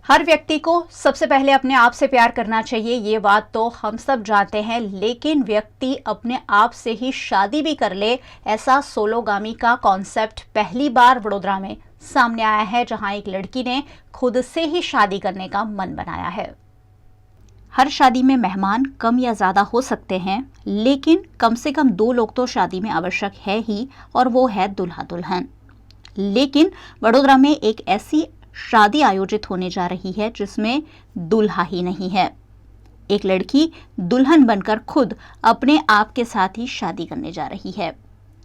हर व्यक्ति को सबसे पहले अपने आप से प्यार करना चाहिए, ये बात तो हम सब जानते हैं। लेकिन व्यक्ति अपने आप से ही शादी भी कर ले, ऐसा सोलोगामी का कॉन्सेप्ट पहली बार वडोदरा में सामने आया है, जहां एक लड़की ने खुद से ही शादी करने का मन बनाया है। हर शादी में मेहमान कम या ज़्यादा हो सकते हैं, लेकिन कम से कम 2 लोग तो शादी में आवश्यक है ही, और वो है दूल्हा दुल्हन। लेकिन वडोदरा में एक ऐसी शादी आयोजित होने जा रही है जिसमें दूल्हा ही नहीं है। एक लड़की दुल्हन बनकर खुद अपने आप के साथ ही शादी करने जा रही है।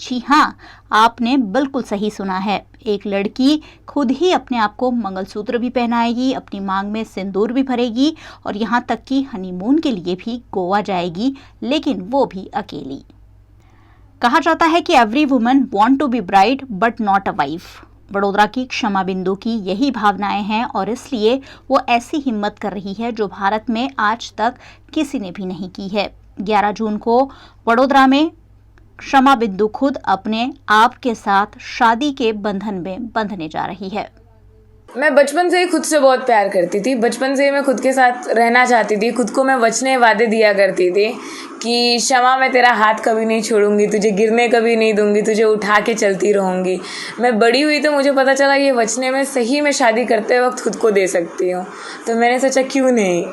जी हाँ, आपने बिल्कुल सही सुना है। एक लड़की खुद ही अपने आप को मंगलसूत्र भी पहनाएगी, अपनी मांग में सिंदूर भी भरेगी और यहाँ तक कि हनीमून के लिए भी गोवा जाएगी, लेकिन वो भी अकेली। कहा जाता है कि every woman want to be bride but not a wife. Vadodara की क्षमा बिंदु की यही भावनाएं हैं और इसलिए वो ऐसी हिम्मत कर रही है जो भारत में आज तक किसी ने भी नहीं की है। 11 जून को वडोदरा में क्षमा बिंदु खुद अपने आप के साथ शादी के बंधन में बंधने जा रही है। मैं बचपन से ही खुद से बहुत प्यार करती थी। बचपन से ही मैं खुद के साथ रहना चाहती थी। खुद को मैं वचने वादे दिया करती थी कि क्षमा, मैं तेरा हाथ कभी नहीं छोड़ूंगी, तुझे गिरने कभी नहीं दूंगी, तुझे उठा के चलती रहूंगी। मैं बड़ी हुई तो मुझे पता चला ये वचने में सही में शादी करते वक्त खुद को दे सकती हूँ। तो मैंने सोचा क्यों नहीं।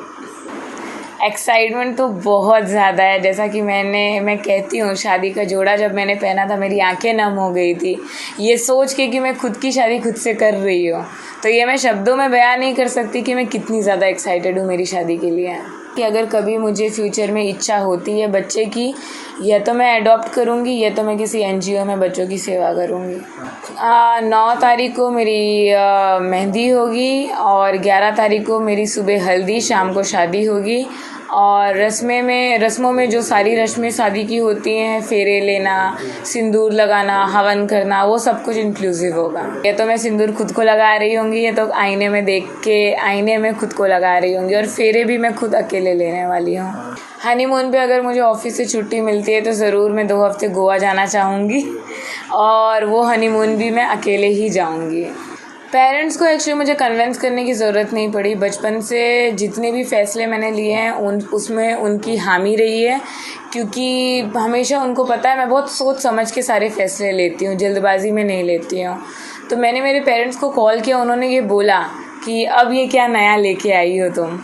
एक्साइटमेंट तो बहुत ज़्यादा है। जैसा कि मैं कहती हूँ, शादी का जोड़ा जब मैंने पहना था मेरी आंखें नम हो गई थी, ये सोच के कि मैं खुद की शादी खुद से कर रही हूँ। तो ये मैं शब्दों में बयान नहीं कर सकती कि मैं कितनी ज़्यादा एक्साइटेड हूँ मेरी शादी के लिए। कि अगर कभी मुझे फ्यूचर में इच्छा होती है बच्चे की, या तो मैं अडॉप्ट करूँगी या तो मैं किसी NGO में बच्चों की सेवा करूँगी। 9 तारीख को मेरी मेहंदी होगी और 11 तारीख को मेरी सुबह हल्दी, शाम को शादी होगी। और रस्मों में जो सारी रस्में शादी की होती हैं, फेरे लेना, सिंदूर लगाना, हवन करना, वो सब कुछ इंक्लूसिव होगा। या तो मैं सिंदूर खुद को लगा रही होंगी या तो आईने में देख के आईने में खुद को लगा रही होंगी, और फेरे भी मैं खुद अकेले लेने वाली हूँ। हनीमून पे अगर मुझे ऑफिस से छुट्टी मिलती है तो ज़रूर मैं 2 हफ्ते गोवा जाना चाहूँगी, और वो हनीमून भी मैं अकेले ही जाऊँगी। पेरेंट्स को एक्चुअली मुझे कन्विंस करने की ज़रूरत नहीं पड़ी। बचपन से जितने भी फ़ैसले मैंने लिए हैं उसमें उनकी हामी रही है, क्योंकि हमेशा उनको पता है मैं बहुत सोच समझ के सारे फ़ैसले लेती हूँ, जल्दबाजी में नहीं लेती हूँ। तो मैंने मेरे पेरेंट्स को कॉल किया, उन्होंने ये बोला कि अब ये क्या नया लेके आई हो तुम,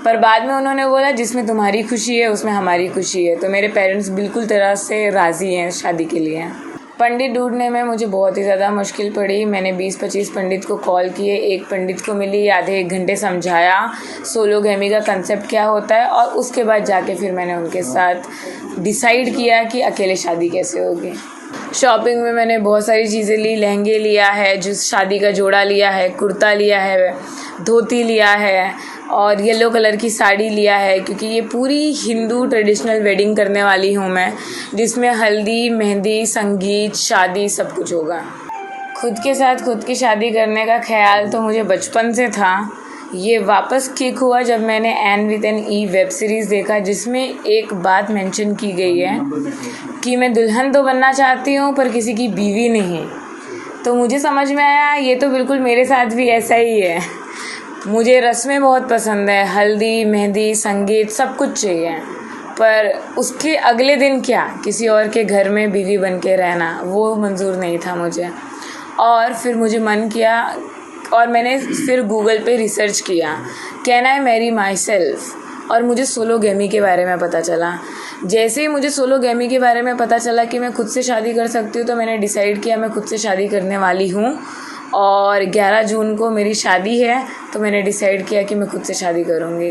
पर बाद में उन्होंने बोला जिसमें तुम्हारी खुशी है उसमें हमारी खुशी है। तो मेरे पेरेंट्स बिल्कुल तरह से राज़ी हैं शादी के लिए। पंडित ढूंढने में मुझे बहुत ही ज़्यादा मुश्किल पड़ी। मैंने 20-25 पंडित को कॉल किए, एक पंडित को मिली, आधे 1 घंटे समझाया सोलोगैमी का कंसेप्ट क्या होता है, और उसके बाद जाके फिर मैंने उनके साथ डिसाइड किया कि अकेले शादी कैसे होगी। शॉपिंग में मैंने बहुत सारी चीज़ें ली। लहंगे लिया है, जो शादी का जोड़ा लिया है, कुर्ता लिया है, धोती लिया है और येलो कलर की साड़ी लिया है, क्योंकि ये पूरी हिंदू ट्रेडिशनल वेडिंग करने वाली हूँ मैं, जिसमें हल्दी, मेहंदी, संगीत, शादी सब कुछ होगा। खुद के साथ खुद की शादी करने का ख्याल तो मुझे बचपन से था। ये वापस किक हुआ जब मैंने Anne with an E web series देखा, जिसमें एक बात मेंशन की गई है कि मैं दुल्हन तो बनना चाहती हूँ पर किसी की बीवी नहीं। तो मुझे समझ में आया ये तो बिल्कुल मेरे साथ भी ऐसा ही है। मुझे रस्में बहुत पसंद है, हल्दी, मेहंदी, संगीत सब कुछ चाहिए, पर उसके अगले दिन क्या किसी और के घर में बीवी बन के रहना, वो मंजूर नहीं था मुझे। और फिर मुझे मन किया और मैंने फिर गूगल पे रिसर्च किया, can I marry my self, और मुझे सोलोगैमी के बारे में पता चला। जैसे ही मुझे सोलोगैमी के बारे में पता चला कि मैं खुद से शादी कर सकती हूँ, तो मैंने डिसाइड किया मैं खुद से शादी करने वाली हूँ। और 11 जून को मेरी शादी है, तो मैंने डिसाइड किया कि मैं खुद से शादी करूँगी।